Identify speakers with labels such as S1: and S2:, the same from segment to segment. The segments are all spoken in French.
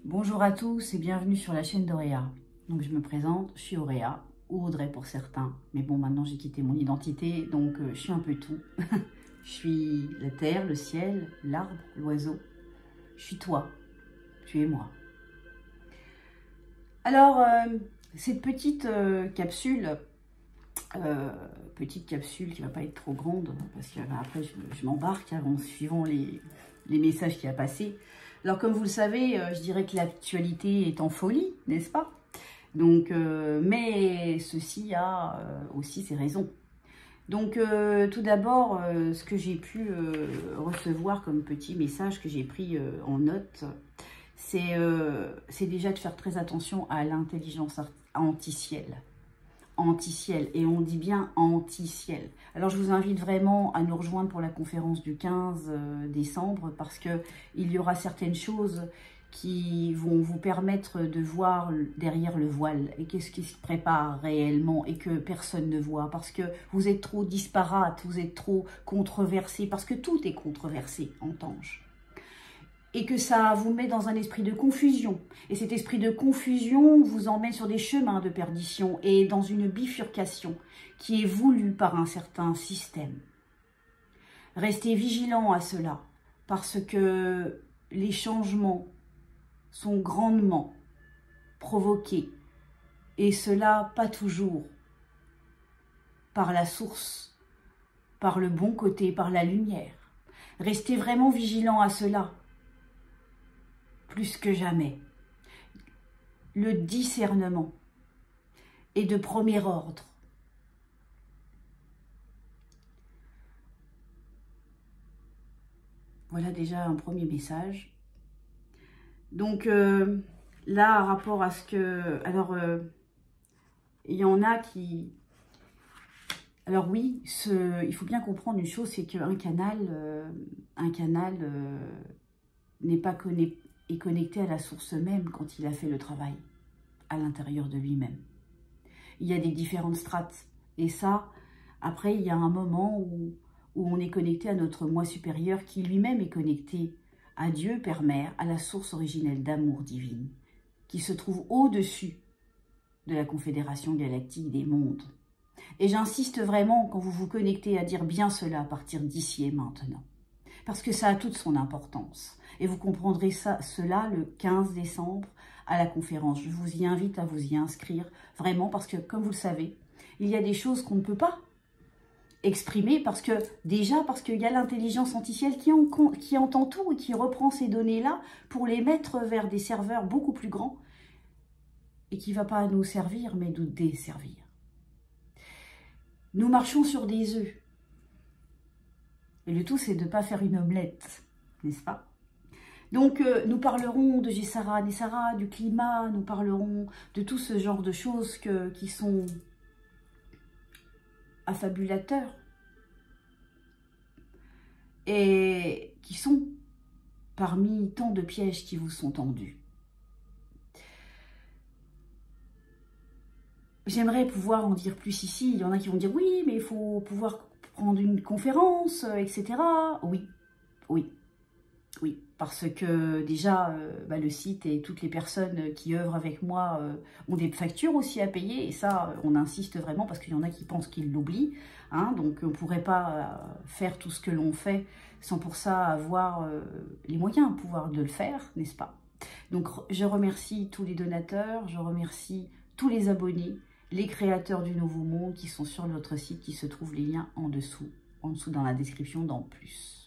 S1: Bonjour à tous et bienvenue sur la chaîne d'Auréa. Donc je me présente, je suis Auréa, ou Audrey pour certains. Mais bon, maintenant j'ai quitté mon identité, donc je suis un peu tout. Je suis la terre, le ciel, l'arbre, l'oiseau. Je suis toi, tu es moi. Alors, cette petite capsule qui va pas être trop grande, parce qu'après je m'embarque en suivant les messages qu'il y a passés. Alors comme vous le savez, je dirais que l'actualité est en folie, n'est-ce pas? Donc, mais ceci a aussi ses raisons. Donc tout d'abord, ce que j'ai pu recevoir comme petit message que j'ai pris en note, c'est déjà de faire très attention à l'intelligence anti-ciel. Anti-ciel, et on dit bien anti-ciel. Alors je vous invite vraiment à nous rejoindre pour la conférence du 15 décembre parce que il y aura certaines choses qui vont vous permettre de voir derrière le voile et qu'est-ce qui se prépare réellement et que personne ne voit parce que vous êtes trop disparate, vous êtes trop controversé, parce que tout est controversé en Tange. Et que ça vous met dans un esprit de confusion. Et cet esprit de confusion vous emmène sur des chemins de perdition et dans une bifurcation qui est voulue par un certain système. Restez vigilants à cela, parce que les changements sont grandement provoqués, et cela pas toujours par la source, par le bon côté, par la lumière. Restez vraiment vigilants à cela. Plus que jamais, le discernement est de premier ordre. Voilà déjà un premier message. Donc là, par rapport à ce que... Alors, il y en a qui... Alors oui, il faut bien comprendre une chose, c'est qu'un canal, n'est pas connecté à la source même quand il a fait le travail, à l'intérieur de lui-même. Il y a des différentes strates. Et ça, après, il y a un moment où on est connecté à notre moi supérieur qui lui-même est connecté à Dieu, Père, Mère, à la source originelle d'amour divine, qui se trouve au-dessus de la confédération galactique des mondes. Et j'insiste vraiment quand vous vous connectez à dire bien cela à partir d'ici et maintenant. Parce que ça a toute son importance. Et vous comprendrez cela le 15 décembre à la conférence. Je vous y invite à vous y inscrire, vraiment, parce que, comme vous le savez, il y a des choses qu'on ne peut pas exprimer, parce qu'il y a l'intelligence anti-ciel qui entend tout et qui reprend ces données-là pour les mettre vers des serveurs beaucoup plus grands et qui ne va pas nous servir, mais nous desservir. Nous marchons sur des œufs. Et le tout, c'est de ne pas faire une omelette, n'est-ce pas? Donc, nous parlerons de Gessara, Nessara, du climat, nous parlerons de tout ce genre de choses qui sont affabulateurs et qui sont parmi tant de pièges qui vous sont tendus. J'aimerais pouvoir en dire plus ici. Il y en a qui vont dire oui, mais il faut pouvoir prendre une conférence, etc. Oui, oui. Oui, parce que déjà, le site et toutes les personnes qui œuvrent avec moi ont des factures aussi à payer. Et ça, on insiste vraiment parce qu'il y en a qui pensent qu'ils l'oublient. Hein, donc, on ne pourrait pas faire tout ce que l'on fait sans pour ça avoir les moyens de le faire, n'est-ce pas? Donc, je remercie tous les donateurs, je remercie tous les abonnés, les créateurs du Nouveau Monde qui sont sur notre site, qui se trouvent les liens en dessous dans la description d'en plus.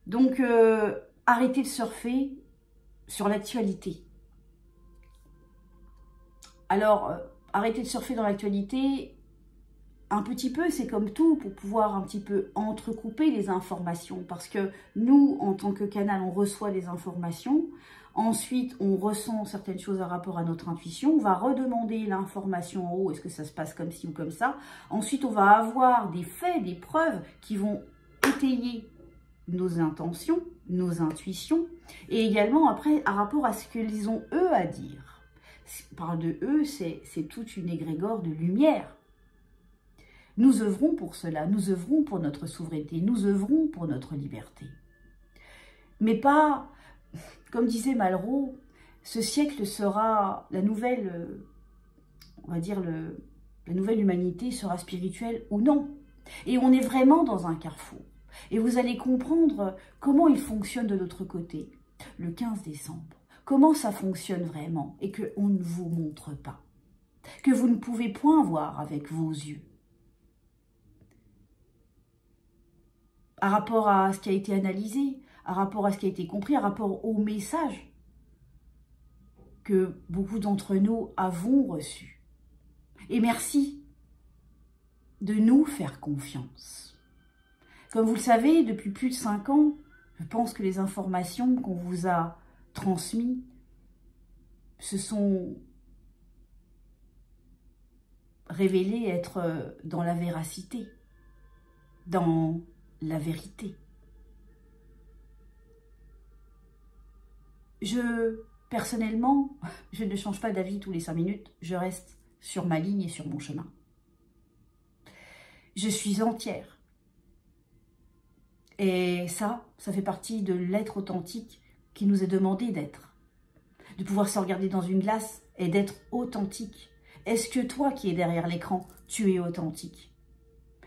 S1: Donc, arrêtez de surfer sur l'actualité. Alors, arrêtez de surfer dans l'actualité un petit peu, c'est comme tout, pour pouvoir un petit peu entrecouper les informations. Parce que nous, en tant que canal, on reçoit les informations. Ensuite, on ressent certaines choses à rapport à notre intuition. On va redemander l'information en haut, est-ce que ça se passe comme ci ou comme ça. Ensuite, on va avoir des faits, des preuves qui vont étayer nos intentions, nos intuitions, et également après, à rapport à ce qu'ils ont eux à dire. Par de eux, c'est toute une égrégore de lumière. Nous œuvrons pour cela, nous œuvrons pour notre souveraineté, nous œuvrons pour notre liberté. Mais pas, Comme disait Malraux, ce siècle sera la nouvelle, on va dire, la nouvelle humanité sera spirituelle ou non. Et on est vraiment dans un carrefour. Et vous allez comprendre comment il fonctionne de l'autre côté, le 15 décembre. Comment ça fonctionne vraiment et qu'on ne vous montre pas. Que vous ne pouvez point voir avec vos yeux. À rapport à ce qui a été analysé, à rapport à ce qui a été compris, à rapport au message que beaucoup d'entre nous avons reçu. Et merci de nous faire confiance. Comme vous le savez, depuis plus de 5 ans, je pense que les informations qu'on vous a transmises se sont révélées être dans la véracité, dans la vérité. Personnellement, je ne change pas d'avis tous les 5 minutes, je reste sur ma ligne et sur mon chemin. Je suis entière. Et ça fait partie de l'être authentique qui nous est demandé d'être. De pouvoir se regarder dans une glace et d'être authentique. Est-ce que toi qui es derrière l'écran, tu es authentique?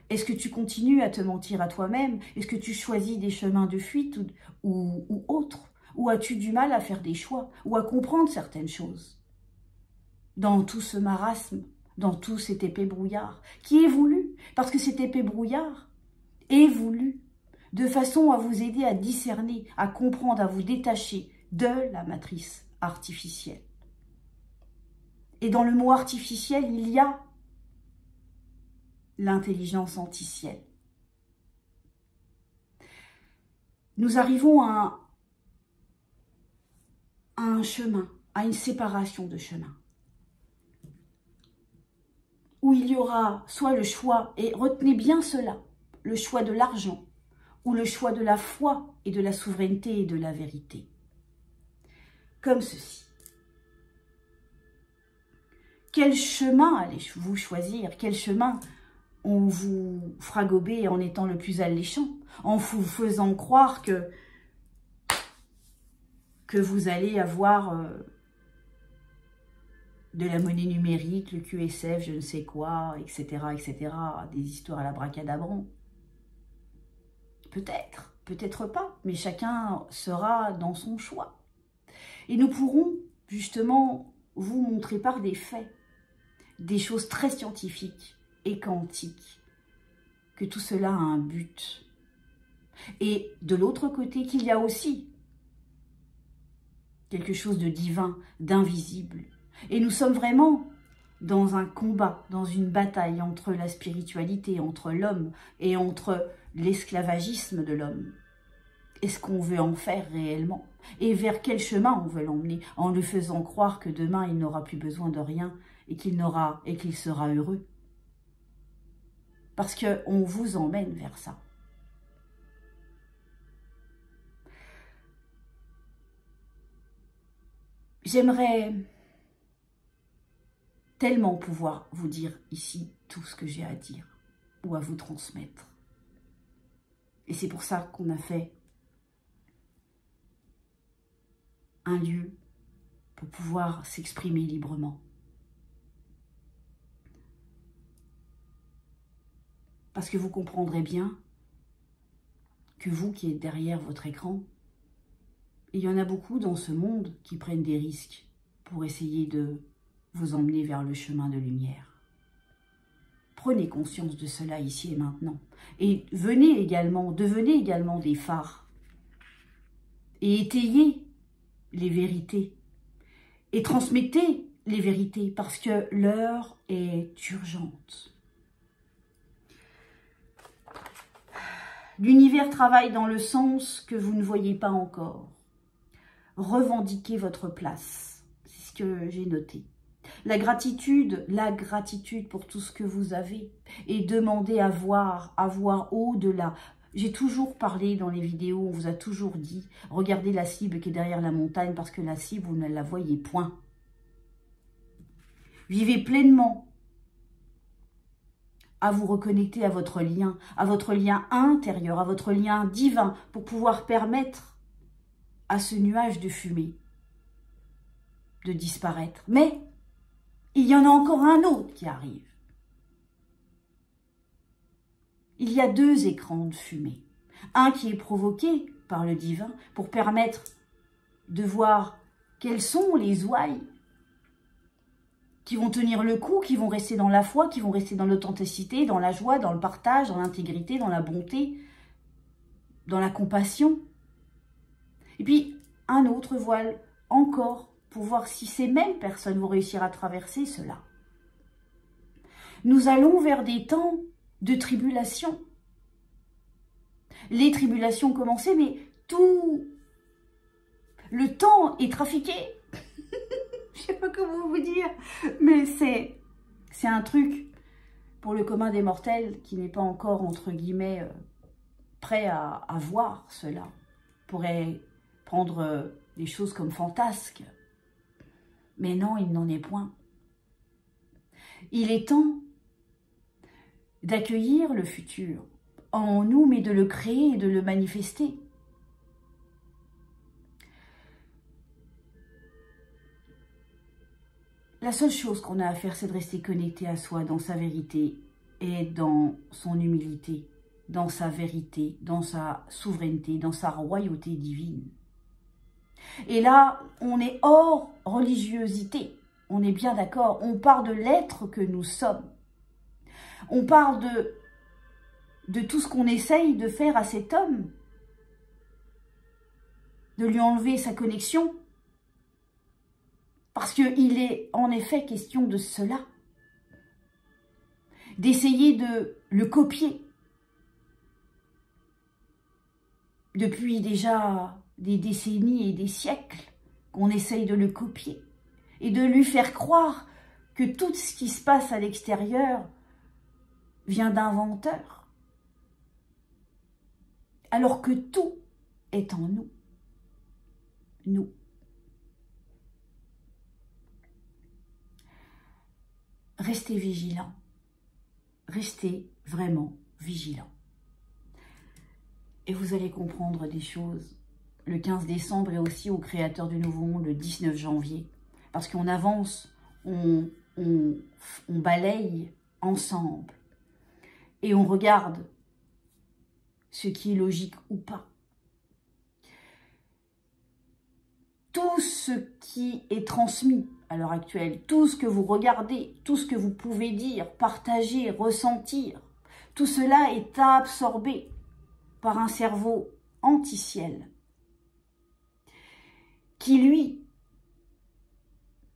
S1: Est-ce que tu continues à te mentir à toi-même? Est-ce que tu choisis des chemins de fuite ou autres? Ou as-tu du mal à faire des choix? Ou à comprendre certaines choses? Dans tout ce marasme, dans tout cet épais brouillard, qui est voulu, parce que cet épais brouillard est voulu, de façon à vous aider à discerner, à comprendre, à vous détacher de la matrice artificielle. Et dans le mot artificiel, il y a l'intelligence anti-ciel. Nous arrivons à un chemin, à une séparation de chemin, où il y aura soit le choix, et retenez bien cela, le choix de l'argent, ou le choix de la foi et de la souveraineté et de la vérité. Comme ceci. Quel chemin allez-vous choisir? Quel chemin on vous fera gober en étant le plus alléchant, en vous faisant croire que vous allez avoir de la monnaie numérique, le QSF, je ne sais quoi, etc., etc., des histoires à la bracadabrant. Peut-être, peut-être pas, mais chacun sera dans son choix. Et nous pourrons justement vous montrer par des faits, des choses très scientifiques et quantiques, que tout cela a un but. Et de l'autre côté, qu'il y a aussi quelque chose de divin, d'invisible. Et nous sommes vraiment dans un combat, dans une bataille entre la spiritualité, entre l'homme et entre l'esclavagisme de l'homme. Est-ce qu'on veut en faire réellement? Et vers quel chemin on veut l'emmener? En lui faisant croire que demain il n'aura plus besoin de rien et qu'il sera heureux. Parce qu'on vous emmène vers ça. J'aimerais tellement pouvoir vous dire ici tout ce que j'ai à dire ou à vous transmettre. Et c'est pour ça qu'on a fait un lieu pour pouvoir s'exprimer librement. Parce que vous comprendrez bien que vous qui êtes derrière votre écran, il y en a beaucoup dans ce monde qui prennent des risques pour essayer de vous emmener vers le chemin de lumière. Prenez conscience de cela ici et maintenant. Et devenez également des phares. Et étayez les vérités. Et transmettez les vérités parce que l'heure est urgente. L'univers travaille dans le sens que vous ne voyez pas encore. Revendiquez votre place. C'est ce que j'ai noté. La gratitude pour tout ce que vous avez et demandez à voir au-delà. J'ai toujours parlé dans les vidéos, on vous a toujours dit, regardez la cible qui est derrière la montagne parce que la cible, vous ne la voyez point. Vivez pleinement à vous reconnecter à votre lien intérieur, à votre lien divin pour pouvoir permettre à ce nuage de fumée de disparaître. Mais il y en a encore un autre qui arrive. Il y a 2 écrans de fumée. Un qui est provoqué par le divin pour permettre de voir quelles sont les ouailles qui vont tenir le coup, qui vont rester dans la foi, qui vont rester dans l'authenticité, dans la joie, dans le partage, dans l'intégrité, dans la bonté, dans la compassion. Et puis, un autre voile encore pour voir si ces mêmes personnes vont réussir à traverser cela. Nous allons vers des temps de tribulation. Les tribulations ont commencé, mais tout le temps est trafiqué. Je ne sais pas comment vous dire, mais c'est un truc pour le commun des mortels qui n'est pas encore, entre guillemets, prêt à voir cela. Pourrait prendre des choses comme fantasques. Mais non, il n'en est point. Il est temps d'accueillir le futur en nous, mais de le créer et de le manifester. La seule chose qu'on a à faire, c'est de rester connecté à soi, dans sa vérité et dans son humilité, dans sa vérité, dans sa souveraineté, dans sa royauté divine. Et là, on est hors religiosité, on est bien d'accord, on part de l'être que nous sommes. On parle de tout ce qu'on essaye de faire à cet homme, de lui enlever sa connexion, parce qu'il est en effet question de cela, d'essayer de le copier. Depuis déjà des décennies et des siècles qu'on essaye de le copier et de lui faire croire que tout ce qui se passe à l'extérieur vient d'inventeurs, alors que tout est en nous. Nous. Restez vigilants. Restez vraiment vigilants. Et vous allez comprendre des choses le 15 décembre et aussi au Créateur du Nouveau Monde le 19 janvier. Parce qu'on avance, on balaye ensemble et on regarde ce qui est logique ou pas. Tout ce qui est transmis à l'heure actuelle, tout ce que vous regardez, tout ce que vous pouvez dire, partager, ressentir, tout cela est absorbé par un cerveau anti-ciel qui, lui,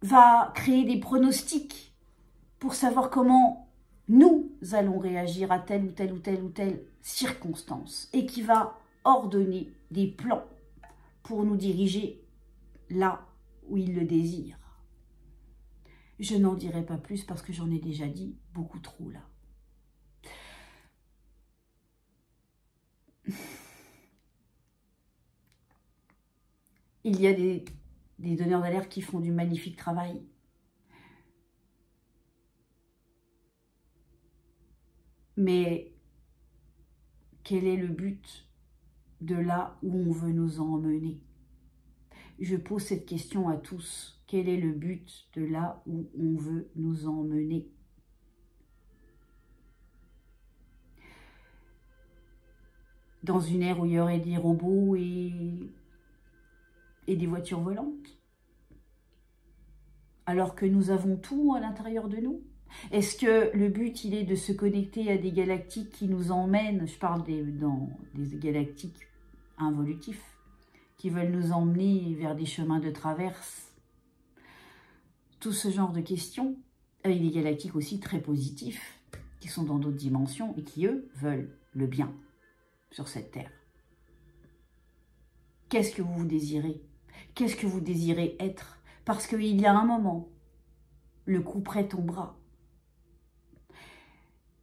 S1: va créer des pronostics pour savoir comment nous allons réagir à telle ou telle ou telle ou telle circonstance et qui va ordonner des plans pour nous diriger là où il le désire. Je n'en dirai pas plus parce que j'en ai déjà dit beaucoup trop là. Il y a des donneurs d'alerte qui font du magnifique travail. Mais quel est le but de là où on veut nous emmener? Je pose cette question à tous. Quel est le but de là où on veut nous emmener? Dans une ère où il y aurait des robots et des voitures volantes? Alors que nous avons tout à l'intérieur de nous? Est-ce que le but, il est de se connecter à des galactiques qui nous emmènent, je parle des galactiques involutifs, qui veulent nous emmener vers des chemins de traverse? Tout ce genre de questions, avec des galactiques aussi très positifs, qui sont dans d'autres dimensions et qui, eux, veulent le bien sur cette terre. Qu'est-ce que vous désirez? Qu'est-ce que vous désirez être? Parce qu'il y a un moment, le coup près tombera.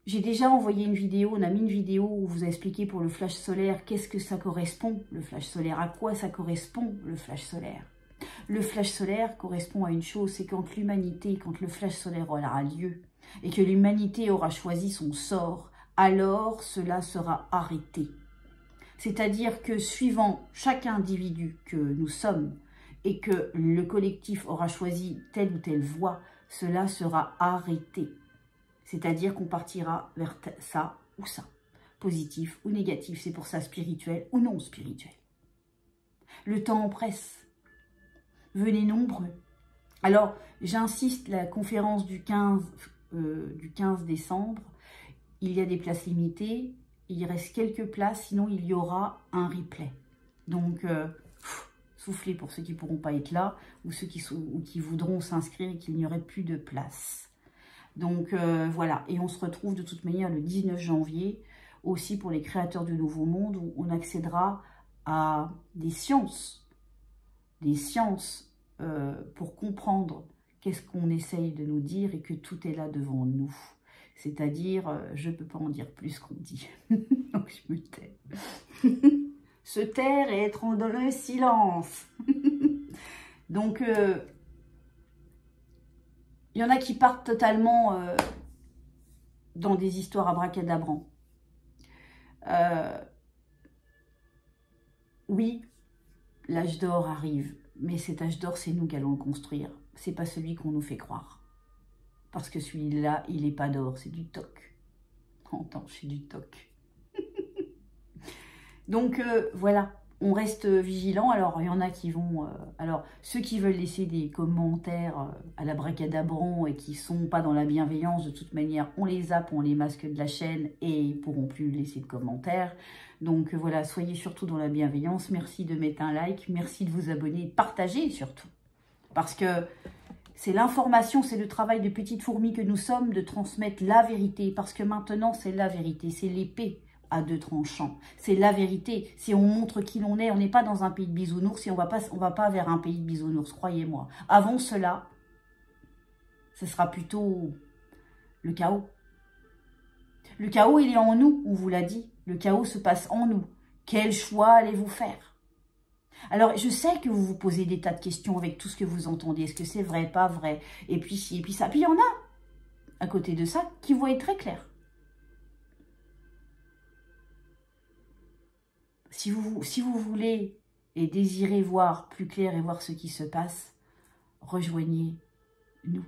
S1: J'ai déjà envoyé une vidéo, on a mis une vidéo où vous a expliqué pour le flash solaire, qu'est-ce que ça correspond, le flash solaire, à quoi ça correspond, le flash solaire. Le flash solaire correspond à une chose, c'est quand l'humanité, quand le flash solaire aura lieu, et que l'humanité aura choisi son sort, alors cela sera arrêté. C'est-à-dire que suivant chaque individu que nous sommes et que le collectif aura choisi telle ou telle voie, cela sera arrêté. C'est-à-dire qu'on partira vers ça ou ça, positif ou négatif. C'est pour ça spirituel ou non spirituel. Le temps presse. Venez nombreux. Alors, j'insiste, la conférence du 15 décembre, il y a des places limitées. Il reste quelques places, sinon il y aura un replay. Donc, soufflez pour ceux qui ne pourront pas être là ou ceux qui voudront s'inscrire et qu'il n'y aurait plus de place. Donc, voilà. Et on se retrouve de toute manière le 19 janvier, aussi pour les créateurs du Nouveau Monde, où on accédera à des sciences pour comprendre qu'est-ce qu'on essaye de nous dire et que tout est là devant nous. C'est-à-dire, je ne peux pas en dire plus qu'on dit. Donc, je me tais. Se taire et être dans le silence. Donc, il y en a qui partent totalement dans des histoires abracadabrants. Oui, l'âge d'or arrive. Mais cet âge d'or, c'est nous qui allons le construire. C'est pas celui qu'on nous fait croire. Parce que celui-là, il n'est pas d'or, c'est du toc. Entends, c'est du toc. Donc, voilà, on reste vigilant. Alors, il y en a qui vont... alors, ceux qui veulent laisser des commentaires à la bracadabrant et qui ne sont pas dans la bienveillance, de toute manière, on les zappe, on les masque de la chaîne et ils ne pourront plus laisser de commentaires. Donc, voilà, soyez surtout dans la bienveillance. Merci de mettre un like, merci de vous abonner, de partager surtout. Parce que c'est l'information, c'est le travail de petites fourmis que nous sommes de transmettre la vérité. Parce que maintenant, c'est la vérité, c'est l'épée à deux tranchants. C'est la vérité. Si on montre qui l'on est, on n'est pas dans un pays de bisounours et on va pas vers un pays de bisounours, croyez-moi. Avant cela, ce sera plutôt le chaos. Le chaos, il est en nous, on vous l'a dit. Le chaos se passe en nous. Quel choix allez-vous faire? Alors, je sais que vous vous posez des tas de questions avec tout ce que vous entendez. Est-ce que c'est vrai, pas vrai? Et puis ci, et puis ça. Puis il y en a, à côté de ça, qui vont être très clairs. Si vous voulez et désirez voir plus clair et voir ce qui se passe, rejoignez-nous.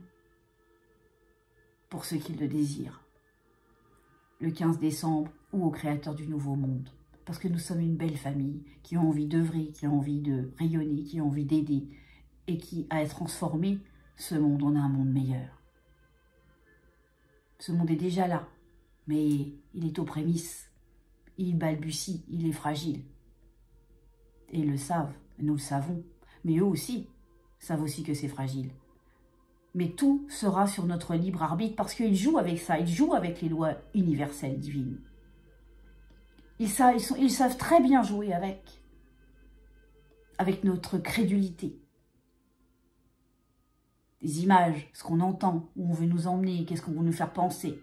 S1: Pour ceux qui le désirent. Le 15 décembre ou au Créateur du Nouveau Monde. Parce que nous sommes une belle famille qui a envie d'œuvrer, qui a envie de rayonner, qui a envie d'aider et qui a transformé ce monde en un monde meilleur. Ce monde est déjà là, mais il est aux prémices. Il balbutie, il est fragile. Et ils le savent, nous le savons. Mais eux aussi savent aussi que c'est fragile. Mais tout sera sur notre libre arbitre parce qu'ils jouent avec ça, ils jouent avec les lois universelles divines. Ils savent très bien jouer avec notre crédulité. Des images, ce qu'on entend, où on veut nous emmener, qu'est-ce qu'on veut nous faire penser.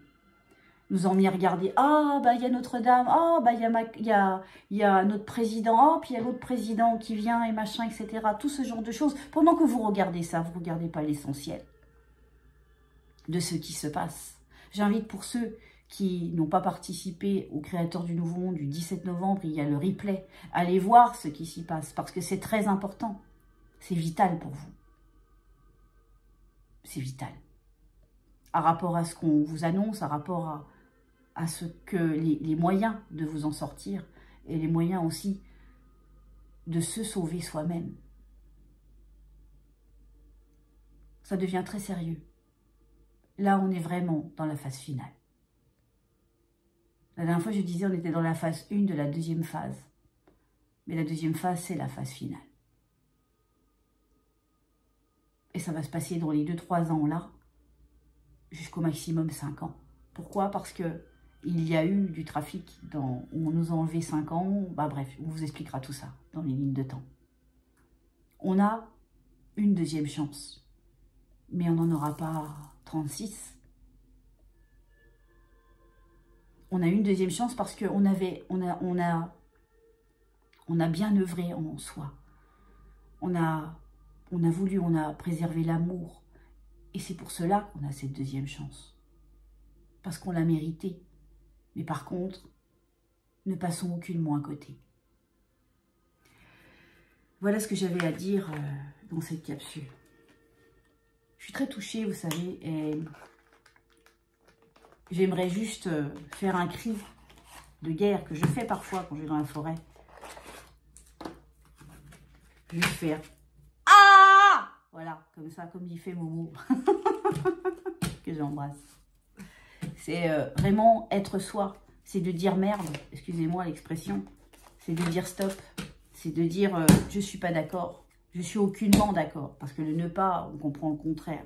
S1: Nous emmener à regarder, ah, bah, il y a Notre-Dame, ah, bah, il y a notre président, ah, puis il y a l'autre président qui vient et machin, etc. Tout ce genre de choses. Pendant que vous regardez ça, vous ne regardez pas l'essentiel de ce qui se passe. J'invite pour ceux qui n'ont pas participé au Créateur du Nouveau Monde du 17 novembre, il y a le replay. Allez voir ce qui s'y passe, parce que c'est très important. C'est vital pour vous. C'est vital. À rapport à ce qu'on vous annonce, à rapport à ce que les moyens de vous en sortir, et les moyens aussi de se sauver soi-même. Ça devient très sérieux. Là, on est vraiment dans la phase finale. La dernière fois, je disais, on était dans la phase 1 de la deuxième phase. Mais la deuxième phase, c'est la phase finale. Et ça va se passer dans les 2-3 ans là, jusqu'au maximum 5 ans. Pourquoi? Parce que il y a eu du trafic où on nous a enlevé 5 ans. Bah bref, on vous expliquera tout ça dans les lignes de temps. On a une deuxième chance. Mais on n'en aura pas 36. On a eu une deuxième chance parce qu'on a bien œuvré en soi. On a voulu, on a préservé l'amour. Et c'est pour cela qu'on a cette deuxième chance. Parce qu'on l'a mérité. Mais par contre, ne passons aucunement à côté. Voilà ce que j'avais à dire dans cette capsule. Je suis très touchée, vous savez, et j'aimerais juste faire un cri de guerre que je fais parfois quand je vais dans la forêt. Je vais faire « Ah !» Voilà, comme ça, comme il fait Momo, que j'embrasse. C'est vraiment être soi. C'est de dire merde, excusez-moi l'expression. C'est de dire stop. C'est de dire je suis pas d'accord. Je suis aucunement d'accord. Parce que le ne pas, on comprend le contraire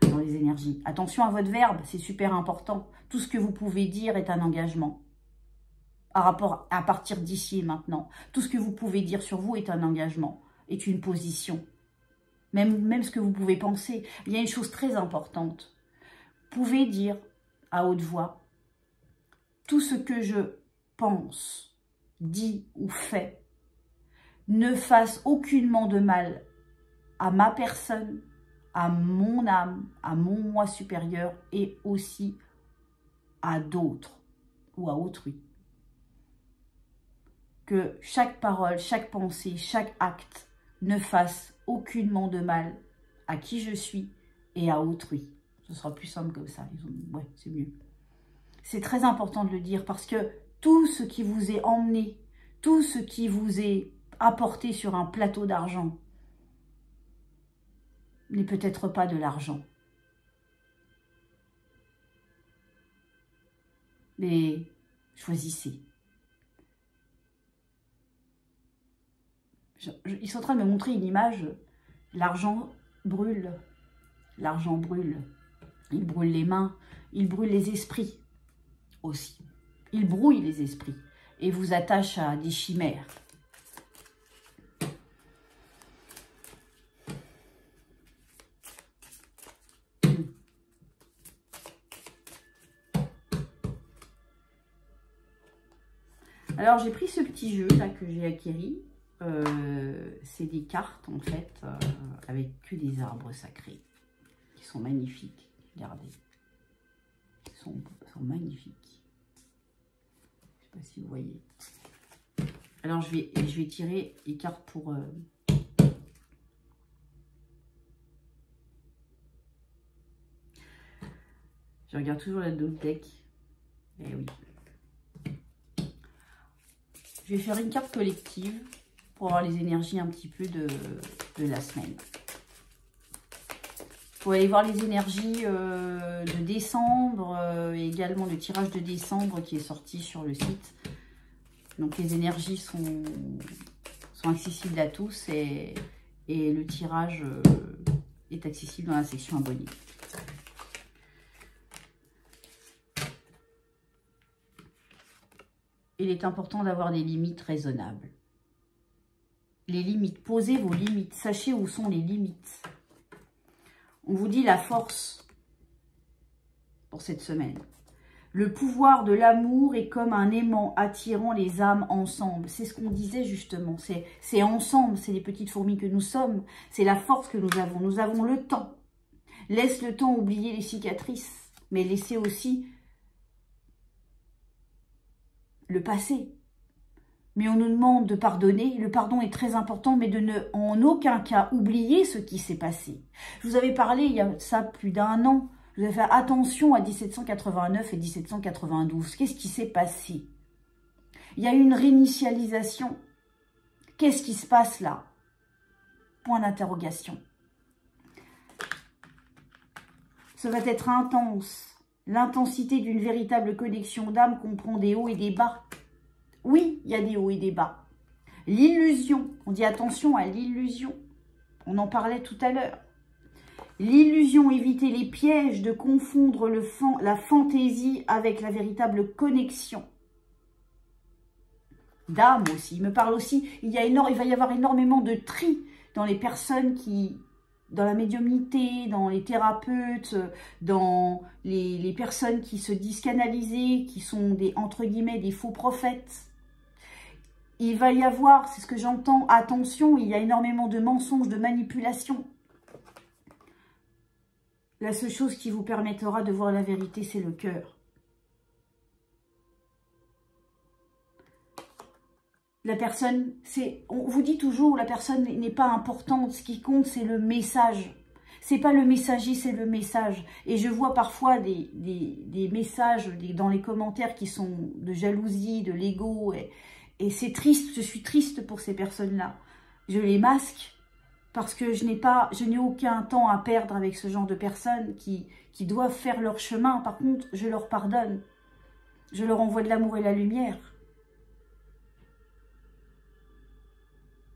S1: dans les énergies. Attention à votre verbe, c'est super important. Tout ce que vous pouvez dire est un engagement. À partir d'ici et maintenant. Tout ce que vous pouvez dire sur vous est un engagement, est une position. Même ce que vous pouvez penser. Il y a une chose très importante. Vous pouvez dire à haute voix tout ce que je pense, dis ou fais ne fasse aucunement de mal à ma personne, à mon âme, à mon moi supérieur et aussi à d'autres ou à autrui. Que chaque parole, chaque pensée, chaque acte ne fasse aucunement de mal à qui je suis et à autrui. Ce sera plus simple comme ça. Ouais, c'est mieux. C'est très important de le dire parce que tout ce qui vous est emmené, tout ce qui vous est apporté sur un plateau d'argent n'est peut-être pas de l'argent. Mais choisissez. Ils sont en train de me montrer une image. L'argent brûle. L'argent brûle. Il brûle les mains. Il brûle les esprits aussi. Il brouille les esprits et vous attache à des chimères. Alors j'ai pris ce petit jeu là que j'ai acquis. C'est des cartes en fait avec que des arbres sacrés qui sont magnifiques. Regardez, ils sont magnifiques. Je sais pas si vous voyez. Alors je vais tirer les cartes pour je regarde toujours la d'autres deck. Eh oui. Je vais faire une carte collective pour avoir les énergies un petit peu de la semaine. Vous pouvez aller voir les énergies de décembre et également le tirage de décembre qui est sorti sur le site. Donc les énergies sont accessibles à tous et le tirage est accessible dans la section abonnés. Il est important d'avoir des limites raisonnables. Les limites, posez vos limites, sachez où sont les limites. On vous dit la force pour cette semaine. Le pouvoir de l'amour est comme un aimant attirant les âmes ensemble. C'est ce qu'on disait justement, c'est ensemble, c'est les petites fourmis que nous sommes, c'est la force que nous avons. Nous avons le temps. Laisse le temps oublier les cicatrices, mais laissez aussi le passé. Mais on nous demande de pardonner. Le pardon est très important, mais de ne en aucun cas oublier ce qui s'est passé. Je vous avais parlé il y a ça plus d'1 an. Je vous avais fait attention à 1789 et 1792. Qu'est-ce qui s'est passé? Il y a eu une réinitialisation. Qu'est-ce qui se passe là? Point d'interrogation. Ça va être intense. L'intensité d'une véritable connexion d'âme comprend des hauts et des bas. Oui, il y a des hauts et des bas. L'illusion, on dit attention à l'illusion. On en parlait tout à l'heure. L'illusion, éviter les pièges de confondre la fantaisie avec la véritable connexion. D'âme aussi, il me parle aussi, il va y avoir énormément de tri dans les personnes dans la médiumnité, dans les thérapeutes, dans les personnes qui se disent canalisées, qui sont entre guillemets des faux prophètes. Il va y avoir, c'est ce que j'entends, attention, il y a énormément de mensonges, de manipulations. La seule chose qui vous permettra de voir la vérité, c'est le cœur. La personne, on vous dit toujours, la personne n'est pas importante. Ce qui compte, c'est le message. C'est pas le messager, c'est le message. Et je vois parfois des messages dans les commentaires qui sont de jalousie, de l'ego. Et c'est triste, je suis triste pour ces personnes-là. Je les masque parce que je n'ai aucun temps à perdre avec ce genre de personnes qui doivent faire leur chemin. Par contre, je leur pardonne. Je leur envoie de l'amour et la lumière.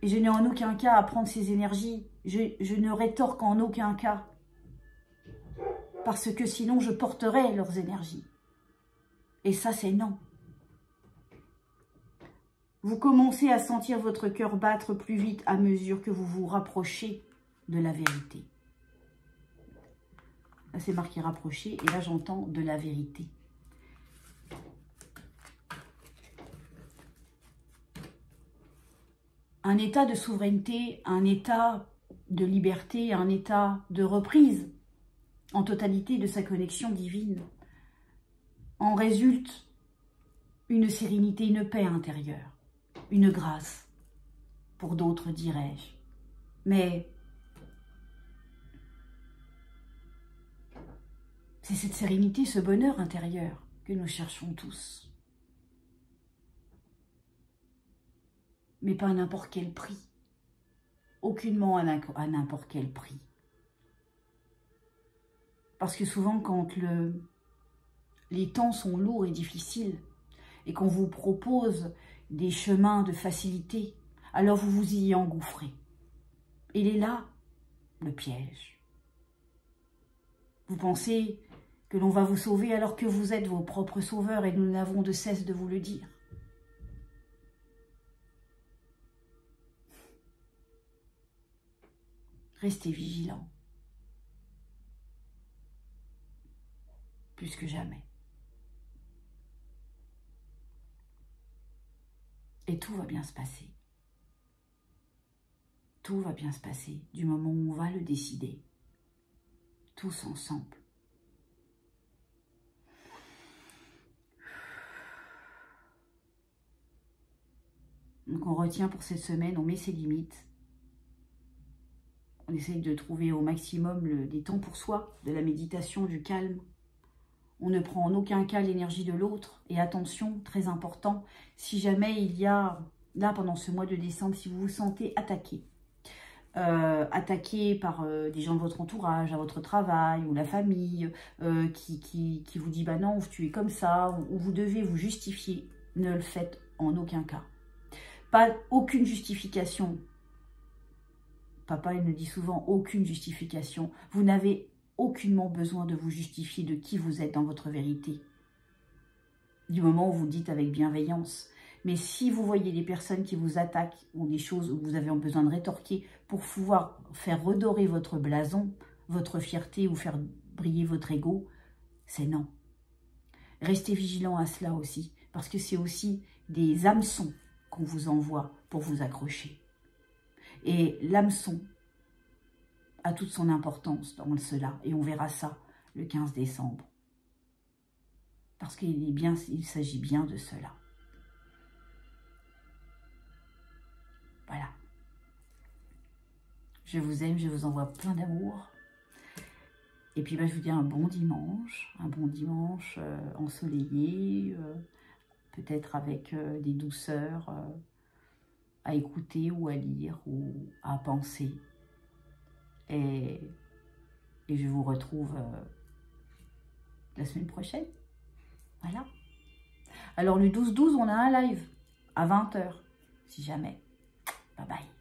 S1: Et je n'ai en aucun cas à prendre ces énergies. Je ne rétorque en aucun cas. Parce que sinon, je porterai leurs énergies. Et ça, c'est non. Vous commencez à sentir votre cœur battre plus vite à mesure que vous vous rapprochez de la vérité. Là, c'est marqué rapprocher. Et là, j'entends de la vérité. Un état de souveraineté, un état de liberté, un état de reprise en totalité de sa connexion divine. En résulte une sérénité, une paix intérieure, une grâce, pour d'autres dirais-je. Mais c'est cette sérénité, ce bonheur intérieur que nous cherchons tous. Mais pas à n'importe quel prix. Aucunement à n'importe quel prix. Parce que souvent, quand les temps sont lourds et difficiles, et qu'on vous propose des chemins de facilité, alors vous vous y engouffrez. Il est là, le piège. Vous pensez que l'on va vous sauver alors que vous êtes vos propres sauveurs et nous n'avons de cesse de vous le dire. Restez vigilants. Plus que jamais. Et tout va bien se passer. Tout va bien se passer du moment où on va le décider. Tous ensemble. Donc on retient pour cette semaine, on met ses limites. On essaye de trouver au maximum des temps pour soi, de la méditation, du calme. On ne prend en aucun cas l'énergie de l'autre. Et attention, très important, si jamais il y a, là pendant ce mois de décembre, si vous vous sentez attaqué par des gens de votre entourage, à votre travail, ou la famille, qui vous dit « bah non, tu es comme ça », ou vous devez vous justifier, ne le faites en aucun cas. Aucune justification. Papa, il me dit souvent, aucune justification. Vous n'avez aucunement besoin de vous justifier de qui vous êtes dans votre vérité. Du moment où vous dites avec bienveillance. Mais si vous voyez des personnes qui vous attaquent ou des choses où vous avez besoin de rétorquer pour pouvoir faire redorer votre blason, votre fierté ou faire briller votre ego, c'est non. Restez vigilant à cela aussi, parce que c'est aussi des hameçons qu'on vous envoie pour vous accrocher. Et l'hameçon a toute son importance dans cela. Et on verra ça le 15 décembre. Parce qu'il s'agit bien de cela. Voilà. Je vous aime, je vous envoie plein d'amour. Et puis je vous dis un bon dimanche ensoleillé, peut-être avec des douceurs à écouter ou à lire ou à penser. Et je vous retrouve la semaine prochaine. Voilà. Alors le 12-12, on a un live à 20 h, si jamais. Bye bye.